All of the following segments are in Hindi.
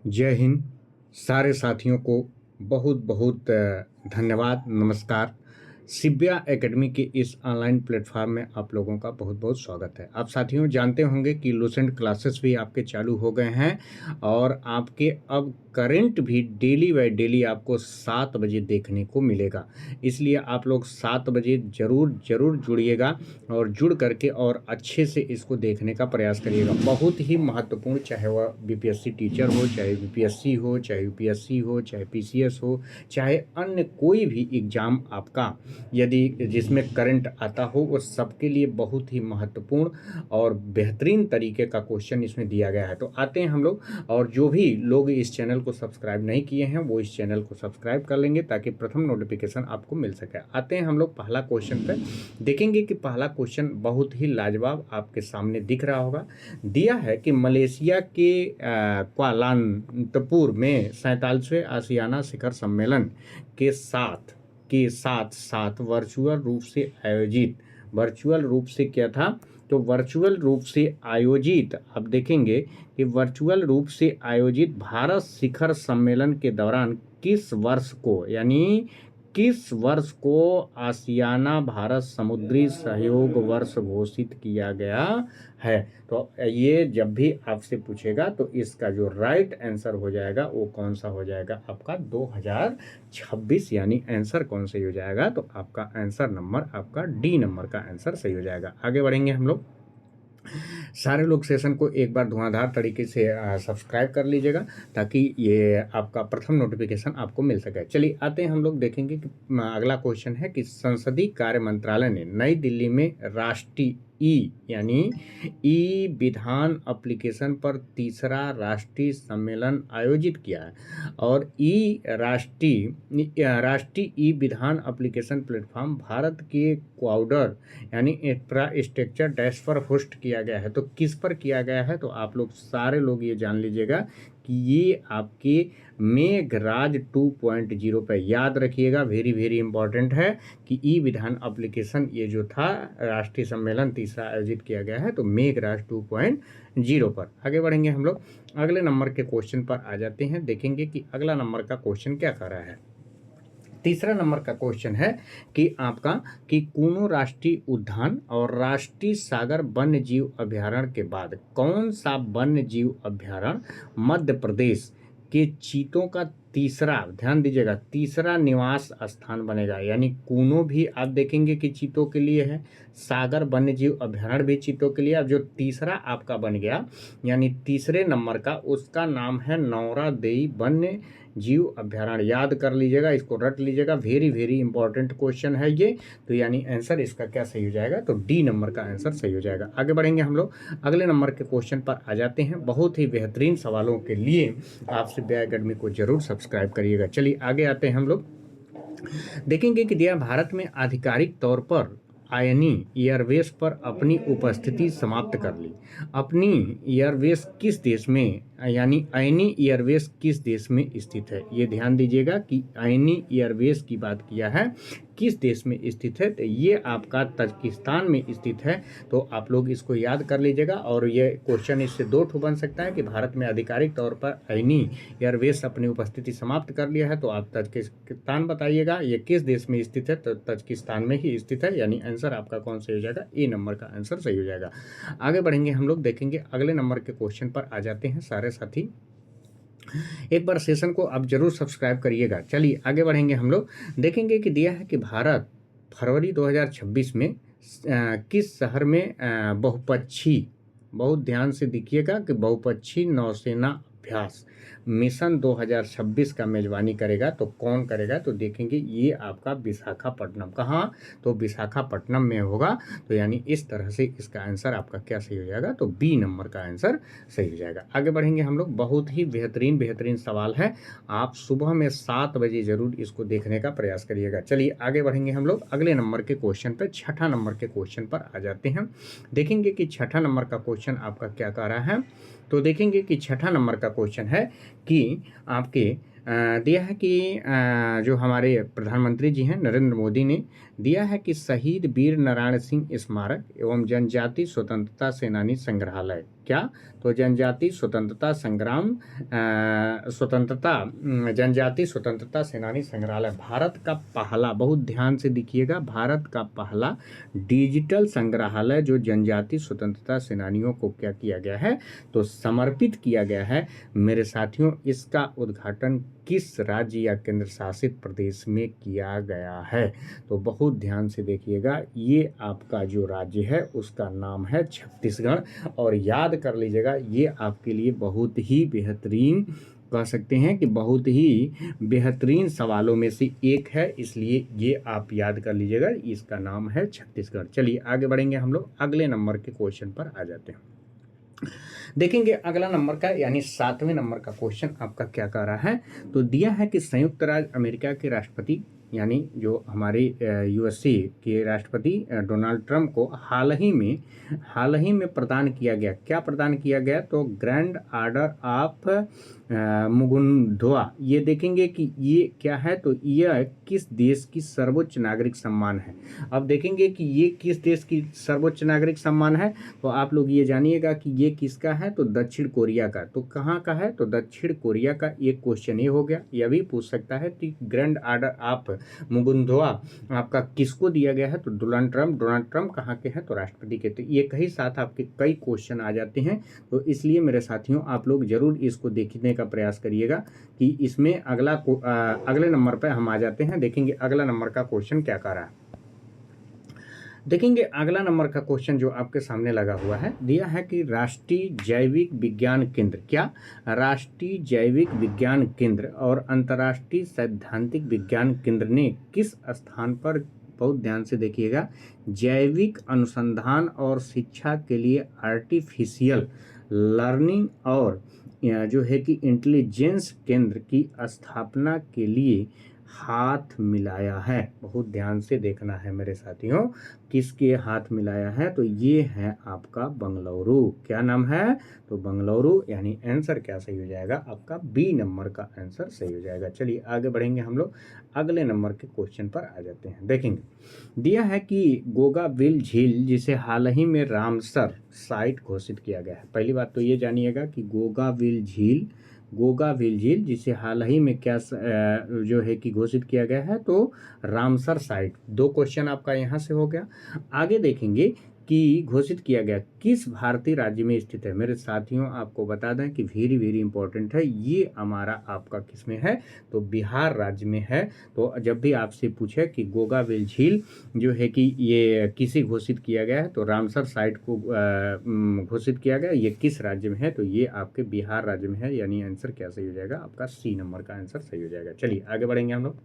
जय हिंद। सारे साथियों को बहुत बहुत धन्यवाद, नमस्कार। शिव्या एकेडमी के इस ऑनलाइन प्लेटफॉर्म में आप लोगों का बहुत बहुत स्वागत है। आप साथियों जानते होंगे कि लूसेंट क्लासेस भी आपके चालू हो गए हैं और आपके अब करंट भी डेली बाय डेली आपको 7 बजे देखने को मिलेगा। इसलिए आप लोग 7 बजे ज़रूर जुड़िएगा और जुड़ करके और अच्छे से इसको देखने का प्रयास करिएगा। बहुत ही महत्वपूर्ण, चाहे वह बीपीएससी टीचर हो, चाहे बीपीएससी हो, चाहे यूपीएससी हो, चाहे पीसीएस हो, चाहे अन्य कोई भी एग्ज़ाम आपका यदि जिसमें करंट आता हो, वो सबके लिए बहुत ही महत्वपूर्ण और बेहतरीन तरीके का क्वेश्चन इसमें दिया गया है। तो आते हैं हम लोग, और जो भी लोग इस चैनल को सब्सक्राइब नहीं किए हैं वो इस चैनल को सब्सक्राइब कर लेंगे ताकि प्रथम नोटिफिकेशन आपको मिल सके। आते हैं हम लोग पहला क्वेश्चन पर, देखेंगे कि पहला क्वेश्चन बहुत ही लाजवाब आपके सामने दिख रहा होगा। दिया है कि मलेशिया के क्वालालंपुर में 47वें आसियाना शिखर सम्मेलन के साथ वर्चुअल रूप से क्या था, तो वर्चुअल रूप से आयोजित, अब देखेंगे कि वर्चुअल रूप से आयोजित भारत शिखर सम्मेलन के दौरान किस वर्ष को आसियाना भारत समुद्री सहयोग वर्ष घोषित किया गया है। तो ये जब भी आपसे पूछेगा तो इसका जो राइट आंसर हो जाएगा वो कौन सा हो जाएगा, आपका 2026, यानी आंसर कौन सही हो जाएगा, तो आपका आंसर नंबर, आपका डी नंबर का आंसर सही हो जाएगा। आगे बढ़ेंगे हम लोग। सारे लोग सेशन को एक बार धुआंधार तरीके से सब्सक्राइब कर लीजिएगा ताकि ये आपका प्रथम नोटिफिकेशन आपको मिल सके। चलिए आते हैं हम लोग, देखेंगे कि अगला क्वेश्चन है कि संसदीय कार्य मंत्रालय ने नई दिल्ली में राष्ट्रीय ई विधान एप्लीकेशन पर तीसरा राष्ट्रीय सम्मेलन आयोजित किया है। और राष्ट्रीय ई विधान एप्लीकेशन प्लेटफॉर्म भारत के क्वाउडर यानी इंफ्रास्ट्रक्चर डैश पर होस्ट किया गया है। तो किस पर किया गया है, तो आप लोग सारे लोग ये जान लीजिएगा कि ये आपके मेघराज 2.0 पे, याद रखिएगा, वेरी इंपॉर्टेंट है कि ई विधान एप्लीकेशन ये जो था राष्ट्रीय सम्मेलन तीसरा आयोजित किया गया है तो मेघराज 2.0 पर। आगे बढ़ेंगे हम लोग, अगले नंबर के क्वेश्चन पर आ जाते हैं। देखेंगे कि अगला नंबर का क्वेश्चन क्या कर रहा है। तीसरा नंबर का क्वेश्चन है कि आपका कि कूनो राष्ट्रीय उद्यान और राष्ट्रीय सागर वन्य जीव अभ्यारण्य के बाद कौन सा वन्य जीव अभ्यारण्य मध्य प्रदेश के चीतों का तीसरा, ध्यान दीजिएगा, तीसरा निवास स्थान बनेगा। यानी कूनो भी आप देखेंगे कि चीतों के लिए है, सागर वन्य जीव अभ्यारण्य भी चीतों के लिए। अब जो तीसरा आपका बन गया यानी तीसरे नंबर का, उसका नाम है नौरादेई वन्य जीव अभ्यारण्य। याद कर लीजिएगा, इसको रट लीजिएगा, वेरी इंपॉर्टेंट क्वेश्चन है ये। तो यानी आंसर इसका क्या सही हो जाएगा, तो डी नंबर का आंसर सही हो जाएगा। आगे बढ़ेंगे हम लोग, अगले नंबर के क्वेश्चन पर आ जाते हैं। बहुत ही बेहतरीन सवालों के लिए आप शिव्या एकेडमी को जरूर सब्सक्राइब करिएगा। चलिए आगे आते हैं हम लोग, देखेंगे कि दिया भारत में आधिकारिक तौर पर आयनी एयरवेज पर अपनी उपस्थिति समाप्त कर ली। अपनी एयरवेज किस देश में, यानी आयनी एयरवेज किस देश में स्थित है, ये ध्यान दीजिएगा कि आयनी एयरवेज की बात किया है, किस देश में स्थित है, तो ये आपका तजाकिस्तान में स्थित है। तो आप लोग इसको याद कर लीजिएगा। और ये क्वेश्चन इससे 2 ठो बन सकता है कि भारत में आधिकारिक तौर पर आयनी एयरवेज अपनी उपस्थिति समाप्त कर लिया है, तो आप तजाकिस्तान बताइएगा। ये किस देश में स्थित है, तो तजाकिस्तान में ही स्थित है, यानी आंसर आपका कौन सही हो जाएगा, ए नंबर का आंसर सही हो जाएगा। आगे बढ़ेंगे हम लोग, देखेंगे अगले नंबर के क्वेश्चन पर आ जाते हैं। सारे साथी एक बार सेशन को आप जरूर सब्सक्राइब करिएगा। चलिए आगे बढ़ेंगे हम लोग, देखेंगे कि दिया है कि भारत फरवरी 2026 में किस शहर में बहुत ध्यान से देखिएगा कि बहुपक्षी नौसेना अभ्यास मिशन 2026 का मेजबानी करेगा। तो कौन करेगा, तो देखेंगे ये आपका विशाखापट्टनम, कहाँ, तो विशाखापट्टनम में होगा। तो यानी इस तरह से इसका आंसर आपका क्या सही हो जाएगा, तो बी नंबर का आंसर सही हो जाएगा। आगे बढ़ेंगे हम लोग, बहुत ही बेहतरीन सवाल है, आप सुबह में 7 बजे जरूर इसको देखने का प्रयास करिएगा। चलिए आगे बढ़ेंगे हम लोग, अगले नंबर के क्वेश्चन पर, छठा नंबर के क्वेश्चन पर आ जाते हैं। देखेंगे कि छठा नंबर का क्वेश्चन आपका क्या कह रहा है। तो देखेंगे कि छठा नंबर का क्वेश्चन है कि आपके दिया है कि जो हमारे प्रधानमंत्री जी हैं नरेंद्र मोदी ने दिया है कि शहीद वीर नारायण सिंह स्मारक एवं जनजाति स्वतंत्रता सेनानी संग्रहालय क्या? तो जनजाति स्वतंत्रता संग्राम जनजाति स्वतंत्रता सेनानी संग्रहालय भारत का पहला, बहुत ध्यान से देखिएगा, भारत का पहला डिजिटल संग्रहालय जो जनजाति स्वतंत्रता सेनानियों को क्या किया गया है, तो समर्पित किया गया है। मेरे साथियों, इसका उद्घाटन किस राज्य या केंद्र शासित प्रदेश में किया गया है? तो बहुत ध्यान से देखिएगा, ये आपका जो राज्य है उसका नाम है छत्तीसगढ़। और याद कर लीजिएगा, ये आपके लिए बहुत ही बेहतरीन, कह सकते हैं कि बहुत ही बेहतरीन सवालों में से एक है, इसलिए ये आप याद कर लीजिएगा, इसका नाम है छत्तीसगढ़। चलिए आगे बढ़ेंगे हम लोग, अगले नंबर के क्वेश्चन पर आ जाते हैं। देखेंगे अगला नंबर का यानी 7वें नंबर का क्वेश्चन आपका क्या कह रहा है, तो दिया है कि संयुक्त राज्य अमेरिका के राष्ट्रपति यानी जो हमारे यूएसए के राष्ट्रपति डोनाल्ड ट्रंप को हाल ही में प्रदान किया गया, क्या प्रदान किया गया, तो ग्रैंड ऑर्डर ऑफ मुकुंदवा। ये देखेंगे कि ये क्या है, तो यह किस देश की सर्वोच्च नागरिक सम्मान है। अब देखेंगे कि ये किस देश की सर्वोच्च नागरिक सम्मान है, तो आप लोग ये जानिएगा कि ये किसका है, तो दक्षिण कोरिया का। तो कहाँ का है, तो दक्षिण कोरिया का। एक क्वेश्चन ये हो गया। यह भी पूछ सकता है कि ग्रैंड ऑर्डर ऑफ मुकुंदवा आपका किसको दिया गया है, तो डोनाल्ड ट्रंप कहाँ के हैं, तो राष्ट्रपति के। तो ये कई साथ आपके कई क्वेश्चन आ जाते हैं, तो इसलिए मेरे साथियों आप लोग जरूर इसको देखने का प्रयास करिएगा कि इसमें अगले नंबर पर हम आ जाते हैं। देखेंगे अगला नंबर का क्वेश्चन क्या कर रहा है। देखेंगे अगला नंबर का क्वेश्चन जो आपके सामने लगा हुआ है, दिया है कि राष्ट्रीय जैविक विज्ञान केंद्र, क्या, राष्ट्रीय जैविक विज्ञान केंद्र और अंतर्राष्ट्रीय सैद्धांतिक विज्ञान केंद्र ने किस स्थान पर, बहुत ध्यान से देखिएगा, जैविक अनुसंधान और शिक्षा के लिए आर्टिफिशियल लर्निंग और जो है कि इंटेलिजेंस केंद्र की स्थापना के लिए हाथ मिलाया है। बहुत ध्यान से देखना है मेरे साथियों, किसके हाथ मिलाया है, तो ये है आपका बंगलुरु। क्या नाम है, तो बंगलुरु, यानी आंसर क्या सही हो जाएगा, आपका बी नंबर का आंसर सही हो जाएगा। चलिए आगे बढ़ेंगे हम लोग, अगले नंबर के क्वेश्चन पर आ जाते हैं। देखेंगे दिया है कि गोगाविल झील जिसे हाल ही में रामसर साइट घोषित किया गया है। पहली बात तो ये जानिएगा कि गोगाविल झील जिसे हाल ही में क्या जो है कि घोषित किया गया है, तो रामसर साइट। 2 क्वेश्चन आपका यहाँ से हो गया। आगे देखेंगे कि घोषित किया गया किस भारतीय राज्य में स्थित है। मेरे साथियों आपको बता दें कि वेरी वेरी इंपॉर्टेंट है, ये हमारा आपका किस में है, तो बिहार राज्य में है। तो जब भी आपसे पूछे कि गोगाविल झील जो है कि ये किसे घोषित किया गया है, तो रामसर साइट को घोषित किया गया, ये किस राज्य में है, तो ये आपके बिहार राज्य में है, यानी आंसर क्या सही हो जाएगा, आपका सी नंबर का आंसर सही हो जाएगा। चलिए आगे बढ़ेंगे हम लोग,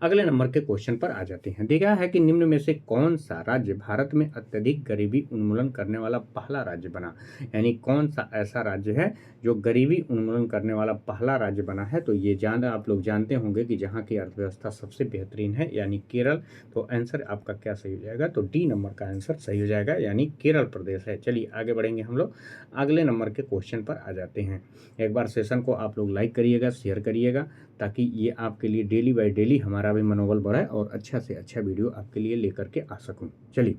अगले नंबर के क्वेश्चन पर आ जाते हैं। देखा है कि निम्न में से कौन सा राज्य भारत में अत्यधिक गरीबी उन्मूलन करने वाला पहला राज्य बना, यानी कौन सा ऐसा राज्य है जो गरीबी उन्मूलन करने वाला पहला राज्य बना है, तो ये आप लोग जानते होंगे कि जहाँ की अर्थव्यवस्था सबसे बेहतरीन है, यानी केरल। तो आंसर आपका क्या सही हो जाएगा, तो डी नंबर का आंसर सही हो जाएगा, यानी केरल प्रदेश है। चलिए आगे बढ़ेंगे हम लोग, अगले नंबर के क्वेश्चन पर आ जाते हैं। एक बार सेशन को आप लोग लाइक करिएगा, शेयर करिएगा, ताकि ये आपके लिए डेली बाय डेली हमारा भी मनोबल बढ़े और अच्छा से अच्छा वीडियो आपके लिए लेकर के आ सकूं। चलिए,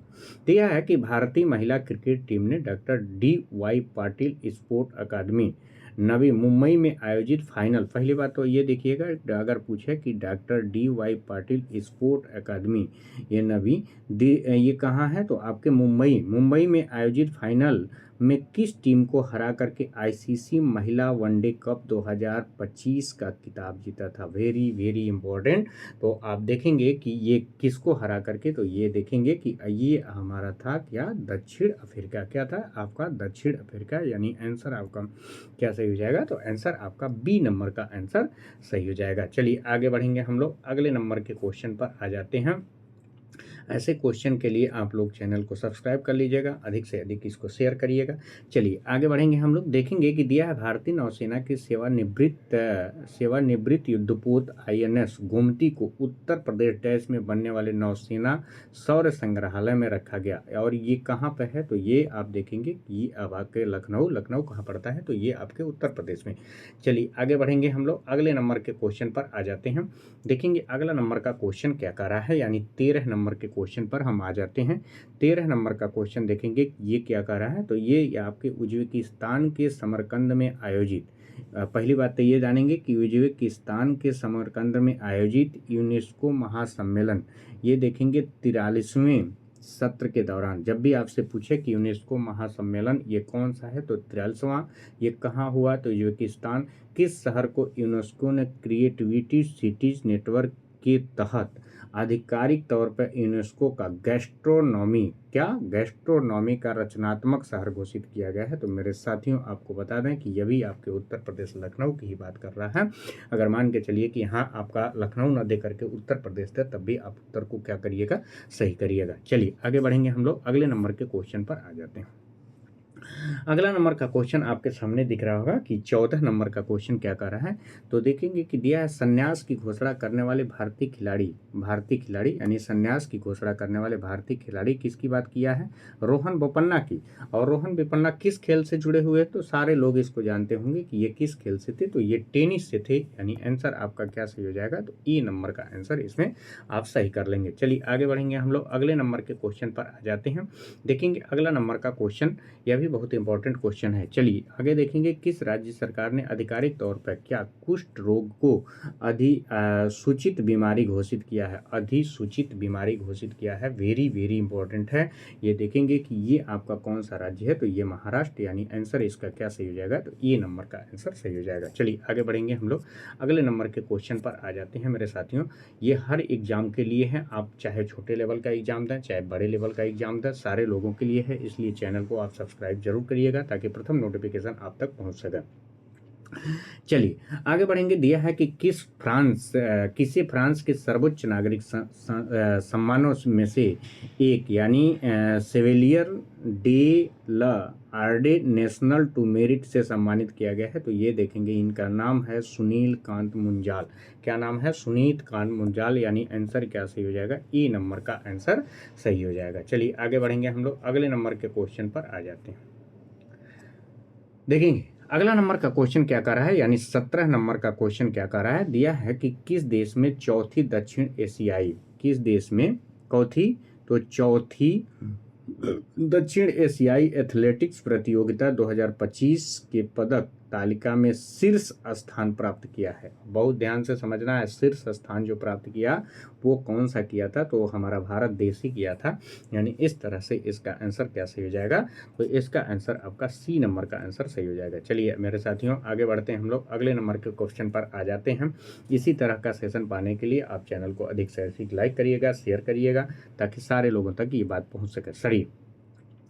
तो यह है कि भारतीय महिला क्रिकेट टीम ने डॉक्टर DY पाटिल स्पोर्ट अकादमी नवी मुंबई में आयोजित फाइनल, पहली बात तो ये देखिएगा, अगर पूछे कि डॉक्टर DY पाटिल स्पोर्ट अकादमी ये कहाँ है, तो आपके मुंबई में आयोजित फाइनल में किस टीम को हरा करके ICC महिला वनडे कप 2025 का खिताब जीता था। Very very important. तो आप देखेंगे कि ये किसको हरा करके, तो ये देखेंगे कि ये हमारा था क्या, दक्षिण अफ्रीका। क्या था आपका, दक्षिण अफ्रीका, यानी आंसर आपका क्या सही हो जाएगा, तो आंसर आपका बी नंबर का आंसर सही हो जाएगा। चलिए आगे बढ़ेंगे हम लोग, अगले नंबर के क्वेश्चन पर आ जाते हैं। ऐसे क्वेश्चन के लिए आप लोग चैनल को सब्सक्राइब कर लीजिएगा, अधिक से अधिक इसको शेयर करिएगा। चलिए आगे बढ़ेंगे हम लोग, देखेंगे कि दिया है भारतीय नौसेना की सेवानिवृत्त युद्धपोत INS गोमती को उत्तर प्रदेश डैश में बनने वाले नौसेना सौर संग्रहालय में रखा गया, और ये कहाँ पर है, तो ये आप देखेंगे कि अब आपके लखनऊ कहाँ पड़ता है, तो ये आपके उत्तर प्रदेश में। चलिए आगे बढ़ेंगे हम लोग, अगले नंबर के क्वेश्चन पर आ जाते हैं। देखेंगे अगला नंबर का क्वेश्चन क्या कर रहा है, यानी 13 नंबर के क्वेश्चन पर हम आ जाते हैं। 13 नंबर का क्वेश्चन देखेंगे ये क्या कह रहा है। तो ये आपके उज्बेकिस्तान के समरकंद में आयोजित, पहली बात तो ये जानेंगे कि उज्बेकिस्तान के समरकंद में आयोजित यूनेस्को महासम्मेलन, ये देखेंगे 43वें सत्र के दौरान। जब भी आपसे पूछे कि यूनेस्को महासम्मेलन ये कौन सा है तो 43वां, ये कहाँ हुआ तो उज्बेकिस्तान। किस शहर को यूनेस्को ने क्रिएटिविटी सिटीज नेटवर्क के तहत आधिकारिक तौर पर यूनेस्को का गैस्ट्रोनॉमी का रचनात्मक शहर घोषित किया गया है। तो मेरे साथियों आपको बता दें कि यह भी आपके उत्तर प्रदेश लखनऊ की ही बात कर रहा है। अगर मान के चलिए कि यहाँ आपका लखनऊ न दे करके उत्तर प्रदेश था, तब भी आप उत्तर को क्या करिएगा, सही करिएगा। चलिए आगे बढ़ेंगे हम लोग, अगले नंबर के क्वेश्चन पर आ जाते हैं। अगला नंबर का क्वेश्चन आपके सामने दिख रहा होगा कि 14 नंबर का क्वेश्चन क्या कर रहा है। तो देखेंगे कि दिया है संन्यास की घोषणा करने वाले भारतीय खिलाड़ी यानी संन्यास की घोषणा करने वाले भारतीय खिलाड़ी किसकी बात किया है, रोहन बोपन्ना की। और रोहन बोपन्ना किस खेल से जुड़े हुए, तो सारे लोग इसको जानते होंगे कि ये किस खेल से थे, तो ये टेनिस से थे। यानी आंसर आपका क्या सही हो जाएगा, तो ई नंबर का आंसर इसमें आप सही कर लेंगे। चलिए आगे बढ़ेंगे हम लोग, अगले नंबर के क्वेश्चन पर आ जाते हैं। देखेंगे अगला नंबर का क्वेश्चन, यह भी बहुत इंपॉर्टेंट क्वेश्चन है। चलिए आगे देखेंगे, किस राज्य सरकार ने आधिकारिक तौर पर क्या कुष्ठ रोग को अधिसूचित बीमारी घोषित किया है, अधिसूचित बीमारी घोषित किया है। वेरी वेरी इंपॉर्टेंट है। ये देखेंगे कि ये आपका कौन सा राज्य है, तो ये महाराष्ट्र, यानी आंसर इसका क्या सही हो जाएगा, तो ये नंबर का आंसर सही हो जाएगा। चलिए आगे बढ़ेंगे हम लोग, अगले नंबर के क्वेश्चन पर आ जाते हैं मेरे साथियों। ये हर एग्जाम के लिए है, आप चाहे छोटे लेवल का एग्जाम दें चाहे बड़े लेवल का एग्जाम दें, सारे लोगों के लिए है। इसलिए चैनल को आप सब्सक्राइब जरूर करिएगा ताकि प्रथम नोटिफिकेशन आप तक पहुंच सके। चलिए आगे बढ़ेंगे। दिया है कि किसे फ्रांस के सर्वोच्च नागरिक सम्मानों में से एक यानी chevalier de la ordre national du merit से सम्मानित किया गया है। तो ये देखेंगे इनका नाम है सुनील कांत मुंजाल। क्या नाम है, सुनील कांत मुंजाल। यानी आंसर क्या सही हो जाएगा, ई नंबर का आंसर सही हो जाएगा। चलिए आगे बढ़ेंगे हम लोग, अगले नंबर के क्वेश्चन पर आ जाते हैं। देखेंगे अगला नंबर का क्वेश्चन क्या कर रहा है, यानी 17 नंबर का क्वेश्चन क्या कर रहा है। दिया है कि किस देश में चौथी दक्षिण एशियाई, किस देश में चौथी दक्षिण एशियाई एथलेटिक्स प्रतियोगिता 2025 के पदक तालिका में शीर्ष स्थान प्राप्त किया है। बहुत ध्यान से समझना है, शीर्ष स्थान जो प्राप्त किया वो कौन सा किया था, तो हमारा भारत देश ही किया था। यानी इस तरह से इसका आंसर क्या सही हो जाएगा, तो इसका आंसर आपका सी नंबर का आंसर सही हो जाएगा। चलिए मेरे साथियों आगे बढ़ते हैं हम लोग, अगले नंबर के क्वेश्चन पर आ जाते हैं। इसी तरह का सेशन पाने के लिए आप चैनल को अधिक से अधिक लाइक करिएगा, शेयर करिएगा, ताकि सारे लोगों तक ये बात पहुँच सके। सही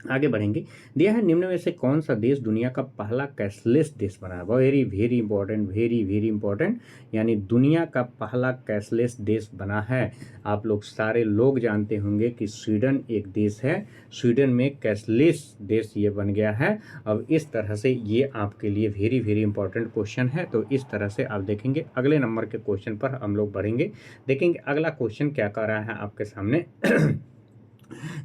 आगे बढ़ेंगे। दिया है निम्न में से कौन सा देश दुनिया का पहला कैशलेस देश बना है। Very very important, very very important. यानी दुनिया का पहला कैशलेस देश बना है। आप लोग सारे लोग जानते होंगे कि स्वीडन एक देश है, स्वीडन में कैशलेस देश ये बन गया है। अब इस तरह से ये आपके लिए वेरी वेरी इंपॉर्टेंट क्वेश्चन है। तो इस तरह से आप देखेंगे अगले नंबर के क्वेश्चन पर हम लोग बढ़ेंगे। देखेंगे अगला क्वेश्चन क्या कर रहा है आपके सामने।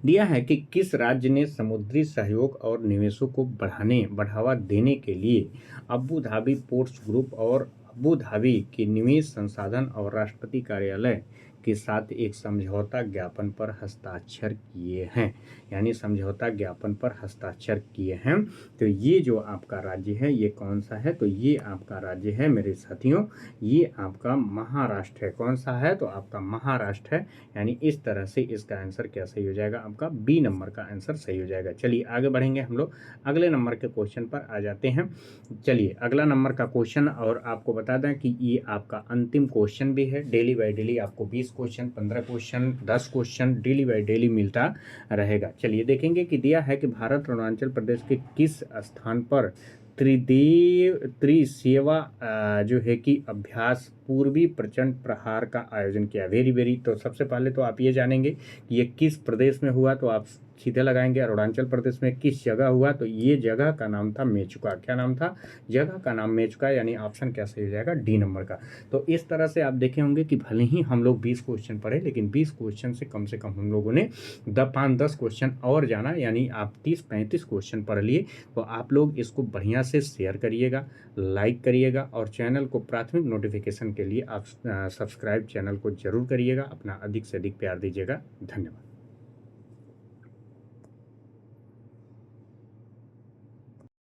दिया है कि किस राज्य ने समुद्री सहयोग और निवेशों को बढ़ावा देने के लिए अबू धाबी पोर्ट्स ग्रुप और अबू धाबी के निवेश संसाधन और राष्ट्रपति कार्यालय के साथ एक समझौता ज्ञापन पर हस्ताक्षर किए हैं। यानी समझौता ज्ञापन पर हस्ताक्षर किए हैं। तो ये जो आपका राज्य है ये कौन सा है, तो ये आपका राज्य है मेरे साथियों, ये आपका महाराष्ट्र है। कौन सा है, तो आपका महाराष्ट्र है। यानी इस तरह से इसका आंसर क्या सही हो जाएगा, आपका बी नंबर का आंसर सही हो जाएगा। चलिए आगे बढ़ेंगे हम लोग, अगले नंबर के क्वेश्चन पर आ जाते हैं। चलिए अगला नंबर का क्वेश्चन, और आपको बता दें कि ये आपका अंतिम क्वेश्चन भी है। डेली बाय डेली आपको 20 question, 15 question, 10 question daily by daily मिलता रहेगा। चलिए देखेंगे कि दिया है कि भारत अरुणाचल प्रदेश के किस स्थान पर त्रिसेवा जो है कि अभ्यास पूर्वी प्रचंड प्रहार का आयोजन किया। वेरी वेरी, तो सबसे पहले तो आप ये जानेंगे कि ये किस प्रदेश में हुआ, तो आप सीधे लगाएंगे अरुणाचल प्रदेश में किस जगह हुआ, तो ये जगह का नाम था मेचुका। क्या नाम था, जगह का नाम मेचुका। यानी ऑप्शन क्या सही हो जाएगा, डी नंबर का। तो इस तरह से आप देखे होंगे कि भले ही हम लोग 20 क्वेश्चन पढ़े, लेकिन 20 क्वेश्चन से कम हम लोगों ने 5-10 क्वेश्चन और जाना। यानी आप 30-35 क्वेश्चन पढ़ लिए। तो आप लोग इसको बढ़िया से शेयर करिएगा, लाइक करिएगा, और चैनल को प्राथमिक नोटिफिकेशन के लिए आप सब्सक्राइब चैनल को जरूर करिएगा। अपना अधिक से अधिक प्यार दीजिएगा। धन्यवाद।